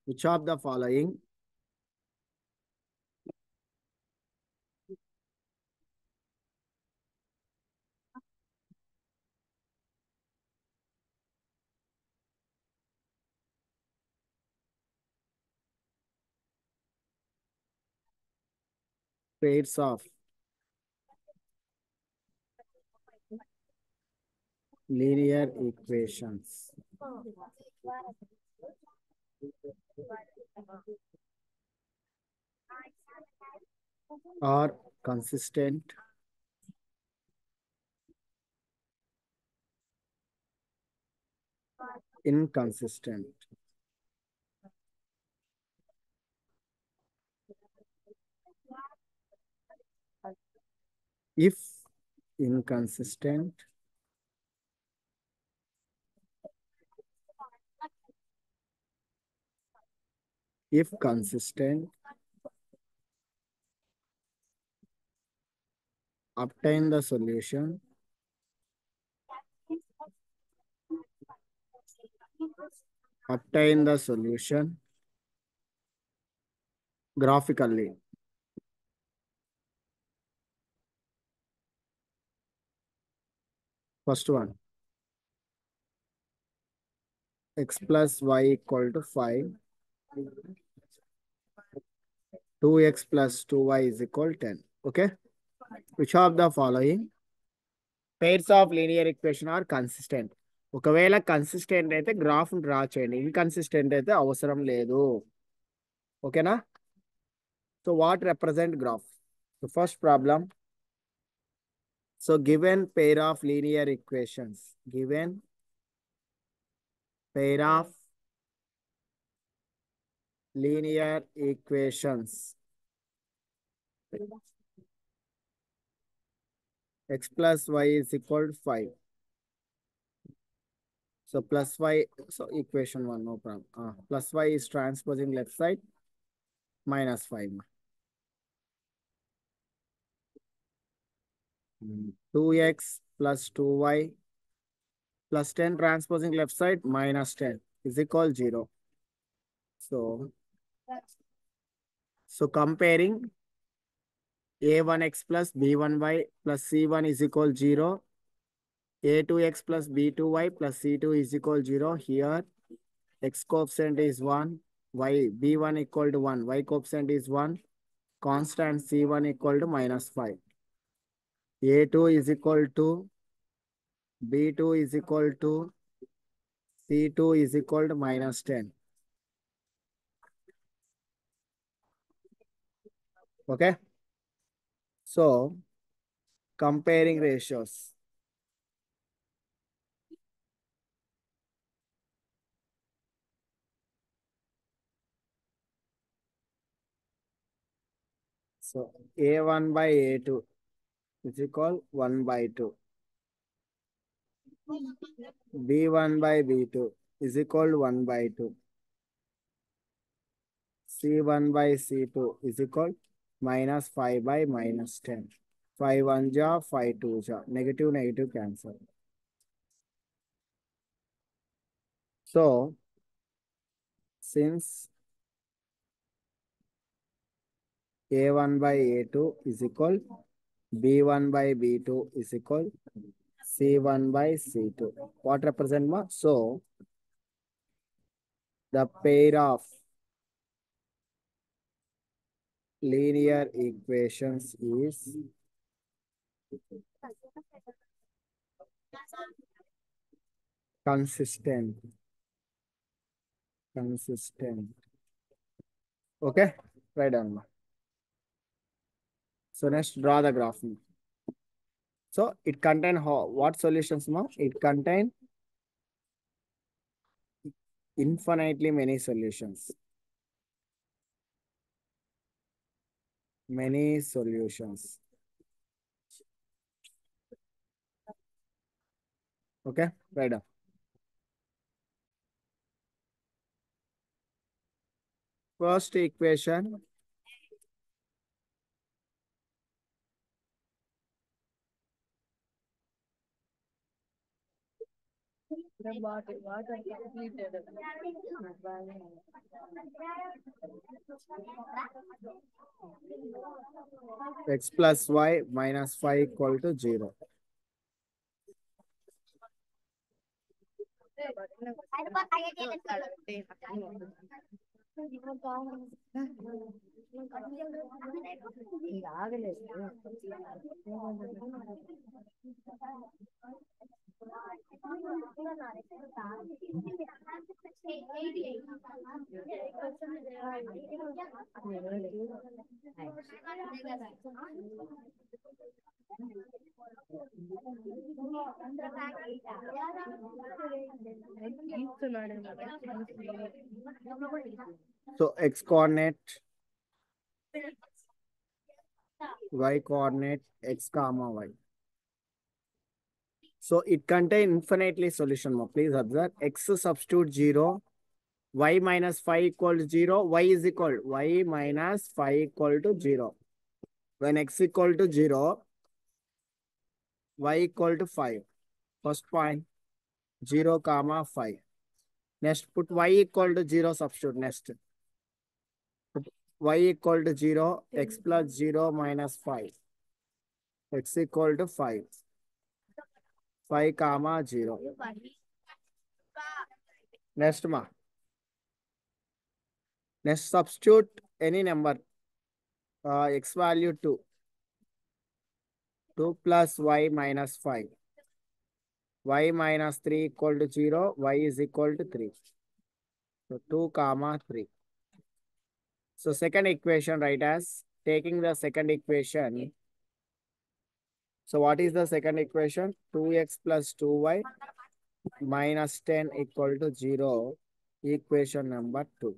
Which of the following pairs of linear equations are consistent inconsistent? If inconsistent, if consistent, obtain the solution. Obtain the solution graphically. First one, x plus y equal to 5. 2x plus 2y is equal 10. Okay. Which of the following pairs of linear equation are consistent? ఒకవేళ consistent అయితే graph draw చేయండి, inconsistent అయితే అవసరం లేదు. ఓకేనా? So what represent graph? The first problem. So given pair of linear equations, given pair of linear equations, x plus y is equal to 5. So plus y, so equation 1, no problem. Plus y is transposing left side, minus 5. 2x plus 2y plus 10 transposing left side, minus 10 is equal 0. So comparing a1x plus b1y plus c1 is equal 0. a2x plus b2y plus c2 is equal 0. Here x coefficient is 1, y b1 equal to 1, y coefficient is 1, constant c1 equal to minus 5. a2 is equal to b2 is equal to c2 is equal to minus 10. Okay. So comparing ratios. So a1 by a2 is equal 1 by 2. b1 by b2 is equal 1 by 2. c1 by c2 is equal minus 5 by minus 10. 5 1 ja, 5 2 ja. Negative, negative cancel. So, since a1 by a2 is equal, b1 by b2 is equal, c1 by c2. What represent ma? So, the pair of linear equations is consistent. Consistent. Okay, write down. So next, draw the graph. So it contain what solutions, ma? It contain infinitely many solutions. Many solutions. Okay, write down. First equation. X plus y minus 5 equal to 0. So x coordinate, y coordinate, x comma y. So it contains infinitely solution. Please observe x substitute 0, y minus 5 equal to 0, y is equal y minus 5 equal to 0. When x equal to 0, y equal to 5. First point 0 comma 5. Next put y equal to 0 substitute next. Put y equal to 0, x plus 0 minus 5. X equal to 5. 5 comma 0. Next ma. Next substitute any number. X value 2. 2 plus y minus 5. Y minus 3 equal to 0. Y is equal to 3. So 2 comma 3. So second equation write as taking the second equation. So what is the second equation? 2x plus 2y minus 10 equal to 0. Equation number 2.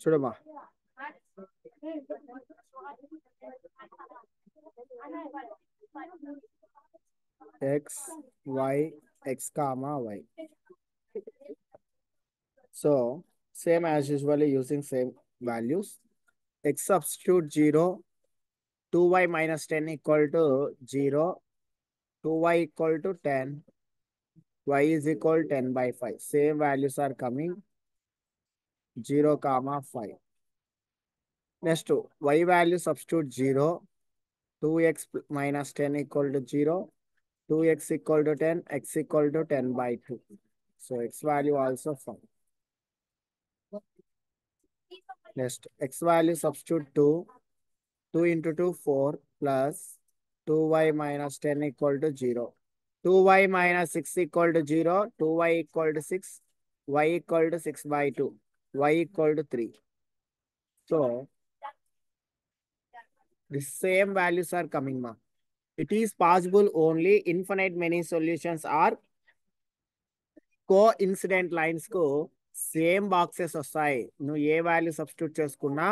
చూడమ్మా x, y, x comma y. So same as usually using same values. X substitute 0, 2y minus 10 equal to 0, 2y equal to 10, y is equal to 10 by 5. Same values are coming 0 comma 5. Next y value substitute 0, 2x minus 10 equal to 0, 2x equal to 10, x equal to 10 by 2. So x value also 5. Next, x value substitute 2. 2 into 2, 4 plus 2y minus 10 equal to 0. 2y minus 6 equal to 0. 2y equal to 6. Y equal to 6 by 2. Y equal to 3. So, the same values are coming, ma. It is possible only infinite many solutions are coincident lines కు same boxes వస్తాయి. నువ్వు ఏ value substitute చేసుకున్నా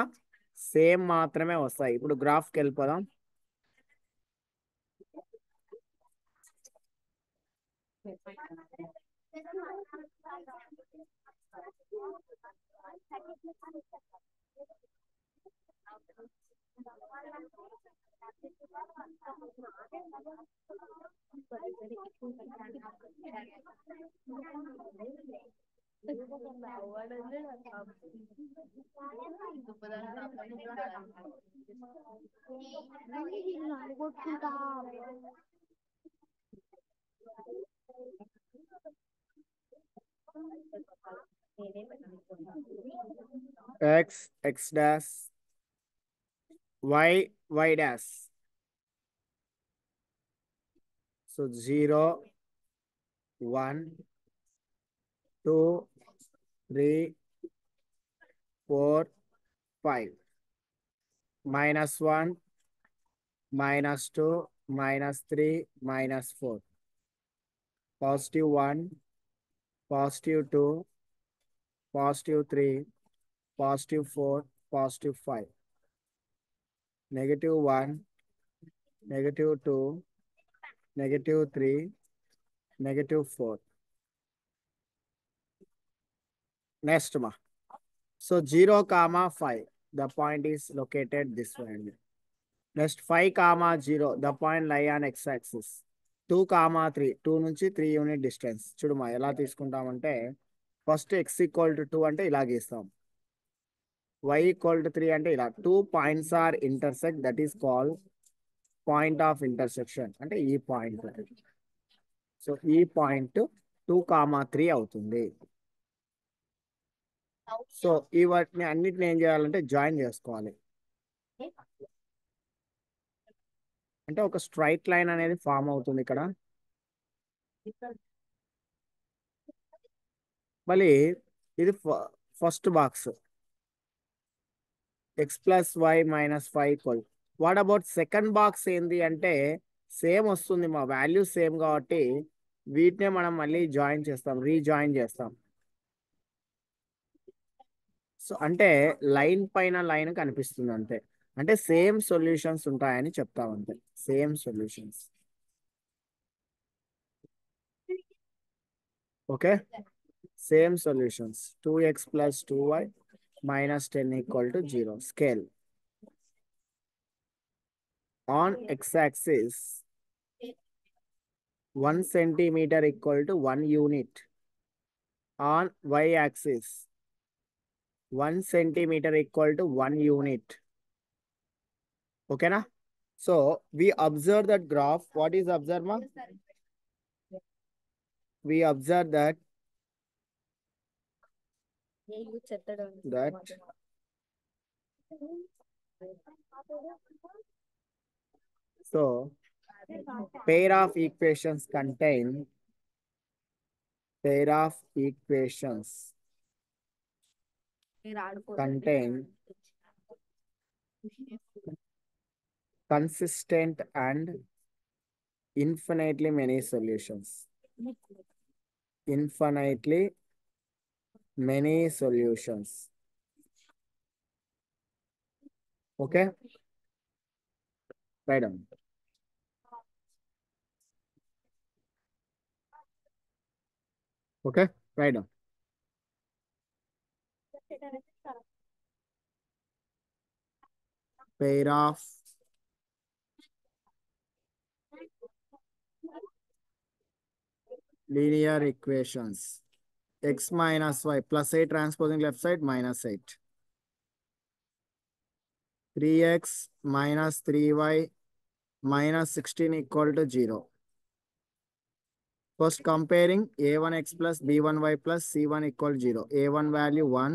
same మాత్రమే వస్తాయి. ఇప్పుడు గ్రాఫ్కి వెళ్ళిపోదాం. x x dash y y dash. So 0 1 2 3 4 5 minus 1 minus 2 minus 3 minus 4 positive 1 positive 2 positive 3 positive 4 +5, -1, -2, -3, -4. Next ma. So 0, 5. The point is located this way. Next 5, 0. The point lie on x-axis. 2, 3. 2 నుంచి 3 unit distance. చూడమా ఎలా తీసుకుంటామంటే first x = 2 అంటే ఇలా గీస్తాం. y = 3 అంటే ఇలా. 2 points are intersect, that is called point of intersection. అంటే ఈ point. So ఈ point 2, 3 అవుతుంది. సో ఈ వాటిని అన్నిటిని ఏం చేయాలంటే జాయిన్ చేసుకోవాలి. అంటే ఒక స్ట్రైట్ లైన్ అనేది ఫామ్ అవుతుంది ఇక్కడ. మళ్ళీ ఇది first box x + y - 5 = what about second box ఏంది అంటే సేమ్ వస్తుంది, మా వాల్యూ సేమ్ కాబట్టి వీటినే మనం మళ్ళీ జాయిన్ చేస్తాం, రీజాయిన్ చేస్తాం. సో అంటే లైన్ పైన లైన్ కనిపిస్తుంది అంతే. అంటే సేమ్ సొల్యూషన్స్ ఉంటాయని చెప్తాం అంతే. Same solutions. Okay, same solutions. 2x + 2y - 10 = 0. Scale. On x-axis, 1 centimeter = 1 unit. On y-axis, 1 centimeter = 1 unit. Okay na? So we observe that graph. What is observe ma? We observe that so pair of equations contain consistent and infinitely many solutions. Infinitely many solutions. Okay, write down. Okay, write down. Pair of linear equations. X - y +8 transposing left side -8. 3x - 3y - 16 = 0. First comparing a1x + b1y + c1 = 0. a1 value 1,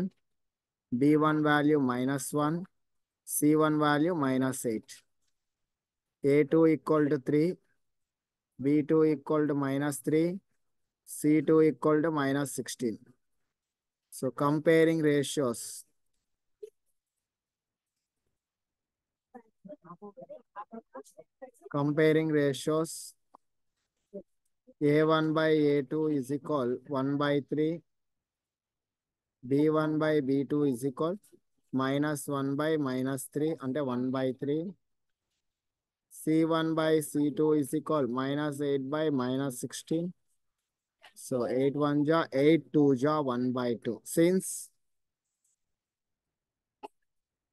b1 value -1, c1 value -8. a2 = 3, b2 = -3, c2 = -16. So comparing ratios. a1/a2 is equal 1/3, b1/b2 is equal -1/-3 అంటే 1/3, c1/c2 is equal -8/-16. So 8 1 ja 8 2 ja 1/2. Since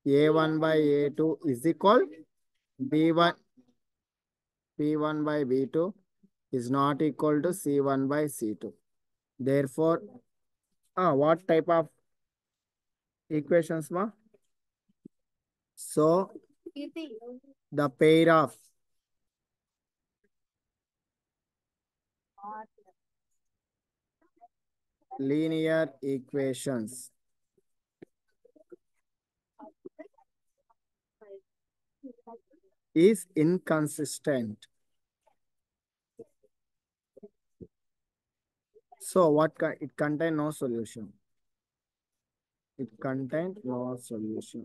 a1/a2 is equal b1/b2 is not equal to c1/c2. Therefore, what type of equations ma? So the pair of linear equations is inconsistent. So it contains no solution. It contains no solution.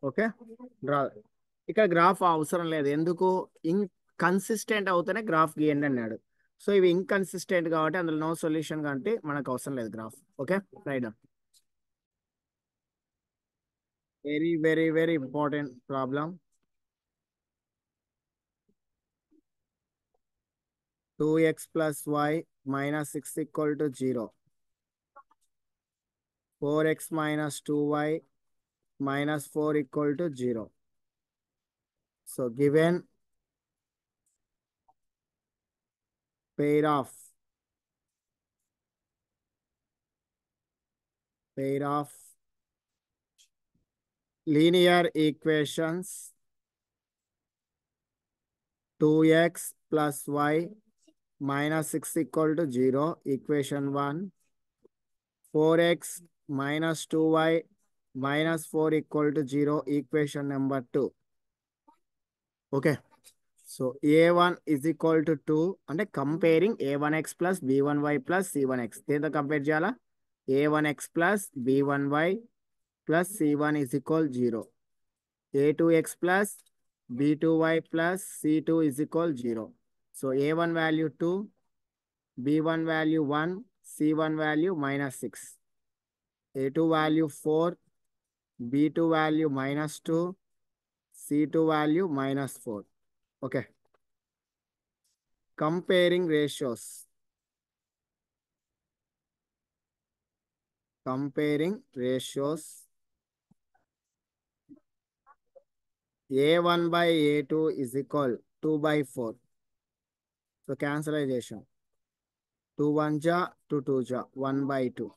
Okay, draw. ఇక్కడ graph అవసరం లేదు, ఎందుకు inconsistent అవుతేనే graph గీయండి అన్నాడు. So ఇవి inconsistent కాబట్టి అందులో no solution కాబట్టి మనకు అవసరం లేదు graph. Okay right. Very very very important problem. 2x plus y minus 6 equal to 0. 4x minus 2y minus 4 equal to 0. So given pair of linear equations 2x plus y minus 6 equal to 0, equation 1. 4x minus 2y minus 4 equal to 0, equation number 2. Okay. So a1 is equal to 2 అంటే comparing a1x plus b1y plus c1x. దేంతో compare చేయాలా? a1x plus b1y plus c1 is equal 0. a2x plus b2y plus c2 is equal 0. So a1 value 2, b1 value 1, c1 value minus 6. a2 value 4, b2 value minus 2, c2 value minus 4. Okay. Comparing ratios. a1 by a2 is equal 2 by 4. So cancellation. 2 1 ja, 2 2 ja, 1 by 2.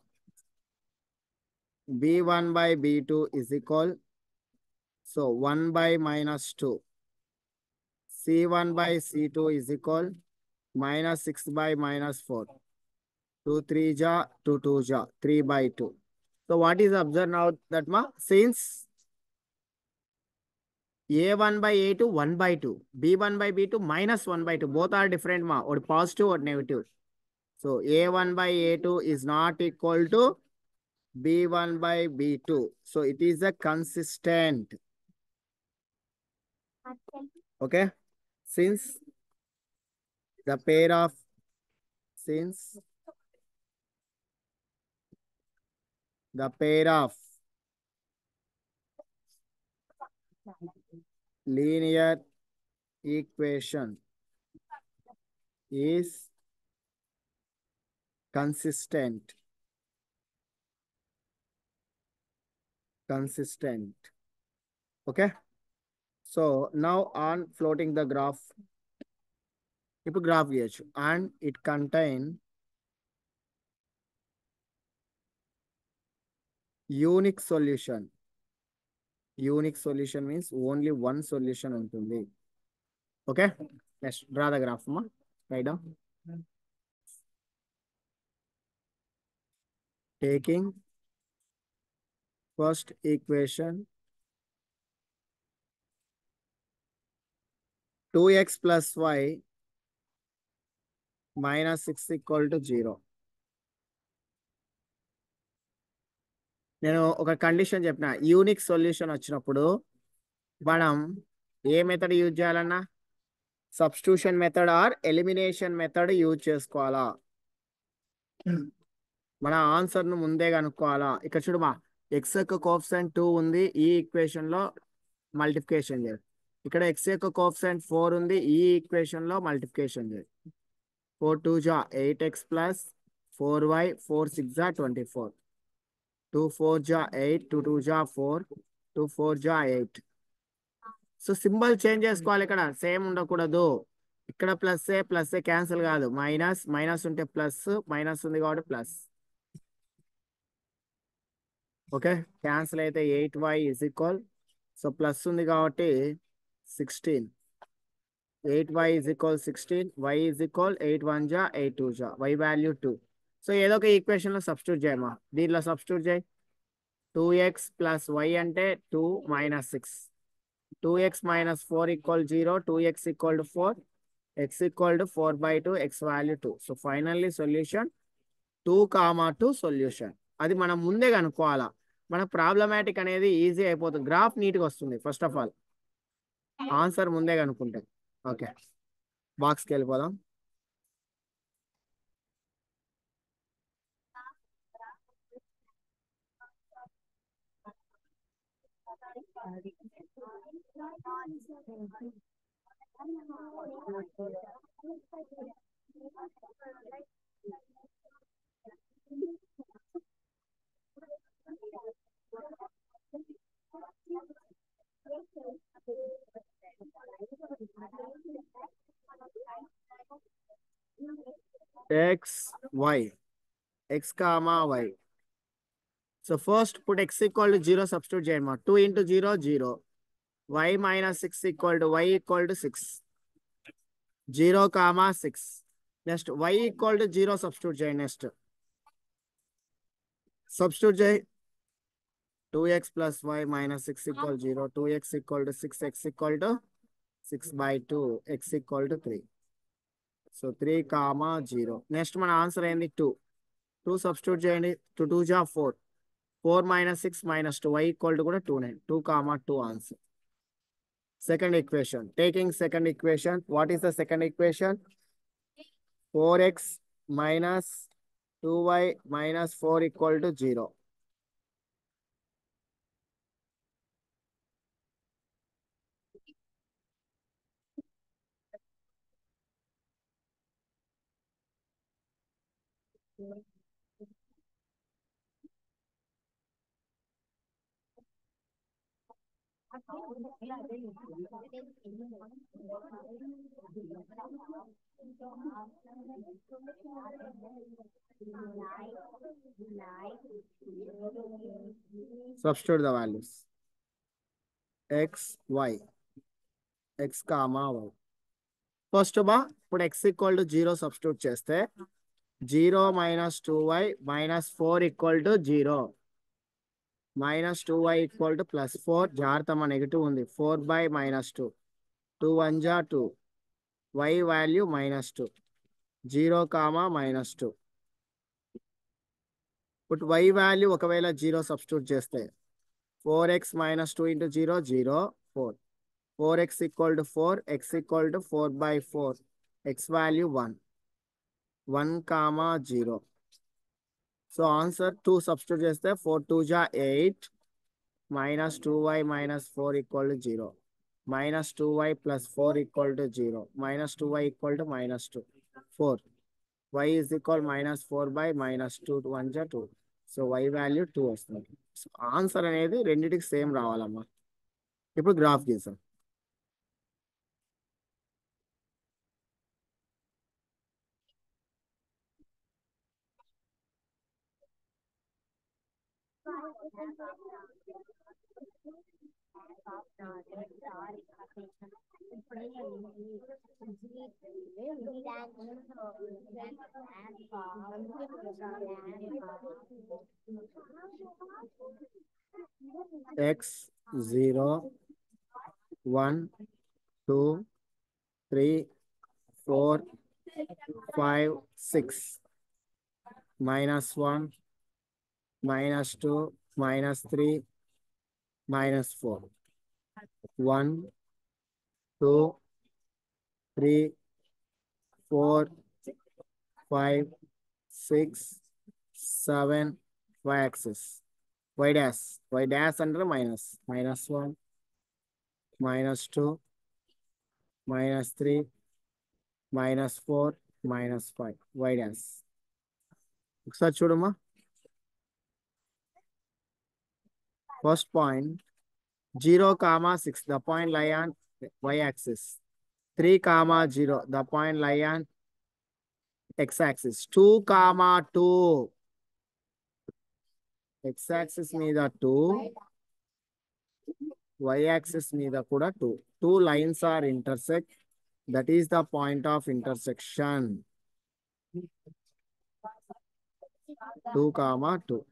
b1 by b2 is equal, so 1 by minus 2. c1 by c2 is equal minus 6 by minus 4. 2 3 ja, 2 2 ja, 3 by 2. So what is observed now that since a1 by a2 1 by 2, b1 by b2 minus 1 by 2, both are different or positive or negative. So a1 by a2 is not equal to b1 by b2. So it is a consistent. Okay. Since the pair of linear equation is consistent. Okay. So now on floating the graph. ఇప్పుడు graph గీయచ్చు and it contain unique solution. Unique solution means only one solution ఉంటుంది. Okay. Let's draw the graph. Write down. Taking first equation 2x plus y minus 6 equal to 0. నేను ఒక condition చెప్పిన unique solution వచ్చినప్పుడు మనం ఏ method use చేయాలన్నా substitution method or elimination method use చేసుకోవాలా. మన answer ను ముందే కనుక్కోవాలా. ఇక్కడ చూడమా ఎక్స్ యొక్క కోఎఫిషియంట్ 2 ఉంది, ఈ ఈక్వేషన్ లో మల్టిప్లికేషన్ చేయాలి. ఇక్కడ ఎక్స్ యొక్క కోఎఫిషియంట్ 4 ఉంది, ఈ ఈక్వేషన్ లో మల్టిప్లికేషన్ చేయాలి. 4 2 జా 8x plus 4y 4 6 జా 24. 2 4 ja 8, 2 2 ja 4, 2 4 ja 8. So symbol change చేసుకోవాలి. ఇక్కడ సేమ్ ఉండకూడదు. ఇక్కడ ప్లస్ క్యాన్సిల్ కాదు, మైనస్ ఉంటే ప్లస్, మైనస్ ఉంది కాబట్టి ప్లస్. ఓకే. క్యాన్సిల్ అయితే 8y is equal, so plus ఉంది కాబట్టి 16. 8y is equal 16, y is equal 8 1 జా 8 2 జా, y వాల్యూ 2. సో ఏదో ఒక ఈక్వేషన్ లో సబ్స్టిట్యూట్ చేయమా. దీంట్లో సబ్స్టిట్యూట్ చేయి. 2x plus y అంటే 2 minus 6. 2x minus 4 equal 0. 2x equal to 4. X equal to 4 by 2. X value 2. So finally solution 2, 2 solution. అది మనం ముందే కనుక్కోవాలా. మన ప్రాబ్లమాటిక్ అనేది ఈజీ అయిపోతుంది. గ్రాఫ్ నీట్గా వస్తుంది. ఫస్ట్ ఆఫ్ ఆల్ ఆన్సర్ ముందే కనుక్కుంటే. ఓకే. బాక్స్కి వెళ్ళిపోదాం. X, Y. X comma Y. So first put X equal to 0, substitute చేయమ్మా. 2 into 0, 0. Y minus 6 equal to Y equal to 6. 0 comma 6. Next Y equal to 0, substitute చేయండి. Next substitute చేయి. 2x plus y minus 6 equal 0. 2x equal to 6. X equal to 6 by 2. X equal to 3. So 3 comma 0. Next మన answer ఏంది 2. 2 substitute చేయండి. 2 2 జా 4. 4 minus 6 minus 2. Y equal to కూడా 2 9. 2 comma 2 answer. Second equation. Taking second equation. What is the second equation? 4x minus 2y minus 4 equal to 0. Substitute the values. X, Y. X comma Y. First ఇప్పుడు x equal to 0 substitute చేస్తే 0 minus 2y minus 4 equal to 0. Minus 2y equal to plus 4. జాగ్రత్త మా negative ఉంది. 4 by minus 2. 2 1 జా 2. Y value minus 2. 0 comma minus 2. ఇప్పుడు y value ఒకవేళ 0 substitute చేస్తే 4x minus 2 into 0, 0, 4. 4x equal to 4. X equal to 4 by 4. X value 1. 1 comma 0. So answer 2 substitute చేస్తే 4 2 జా 8. Minus 2y minus 4 equal to 0. Minus 2y plus 4 equal to 0. Minus 2y equal to minus 2. 4. Y is equal minus 4 by minus 2. 1 జా 2. So y value 2 వస్తుంది. So answer అనేది రెండింటికి same రావాలమ్మా. ఇప్పుడు graph గీసాం. X 0 1 2 3 4 5 6 minus 1 minus 2 minus 3 minus 4 1 2 3 4 5 6 7 y axis y dash under minus 1 minus 2 minus 3 minus 4 minus 5 y dash. ఒకసారి చూడమ్మా. First point 0 comma 6, the point lie on y axis. 3 comma 0, the point lie on x axis. 2 comma 2, x axis మీద 2, y axis మీద కూడా 2. 2 lines are intersect. That is the point of intersection. 2 comma 2.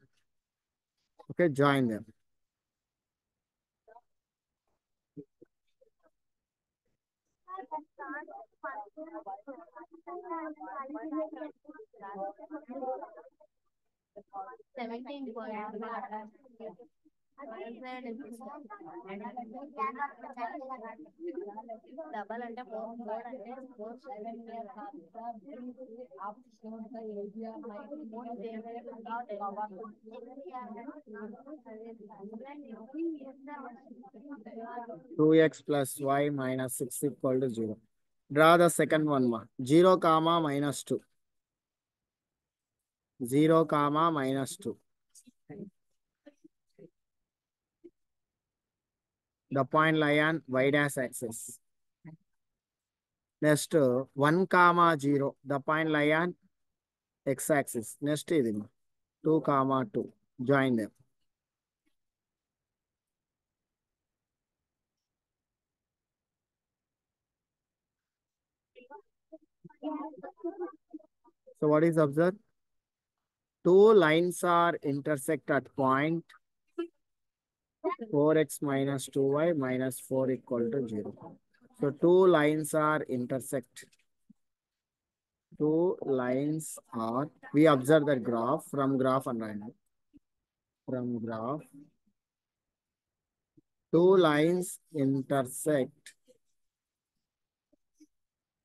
Okay, join them. Double అంటే 4 అంటే 4 2x plus y minus 6 equal to 0. Draw the second one, ma. 0 comma minus 2. 0 comma minus 2. The point lie on y dash axis. Next, 1 comma 0. The point lie on x axis. Next is 2 comma 2. Join them. So what is observed? Two lines are intersect at point 4x minus 2y minus 4 equal to 0. So two lines are intersect. Two lines are, we observe the graph from graph and random. From graph, two lines intersect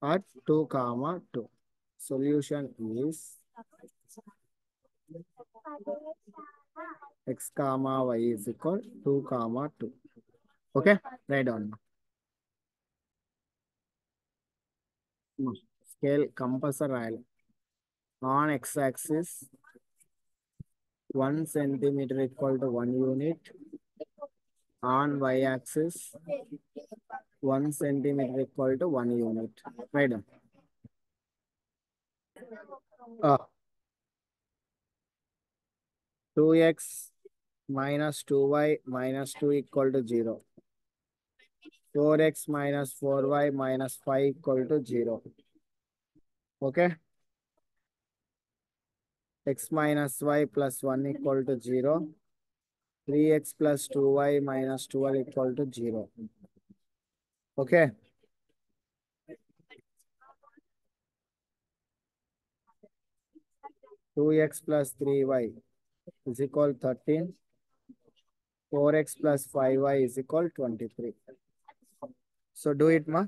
at 2 comma 2. Solution is x comma y is equal 2 comma 2. Okay, write down. Scale compass rail on x axis 1 centimeter equal to 1 unit, on y axis 1 centimeter equal to 1 unit. Write down. 2x minus 2y minus 2 equal to 0. 4x minus 4y minus 5 equal to 0. Okay. X minus y plus 1 equal to 0. 3x plus 2y minus 12 equal to 0. Okay. Two x plus 3y is equal 13. 4x plus 5y is equal 23. So do it, ma.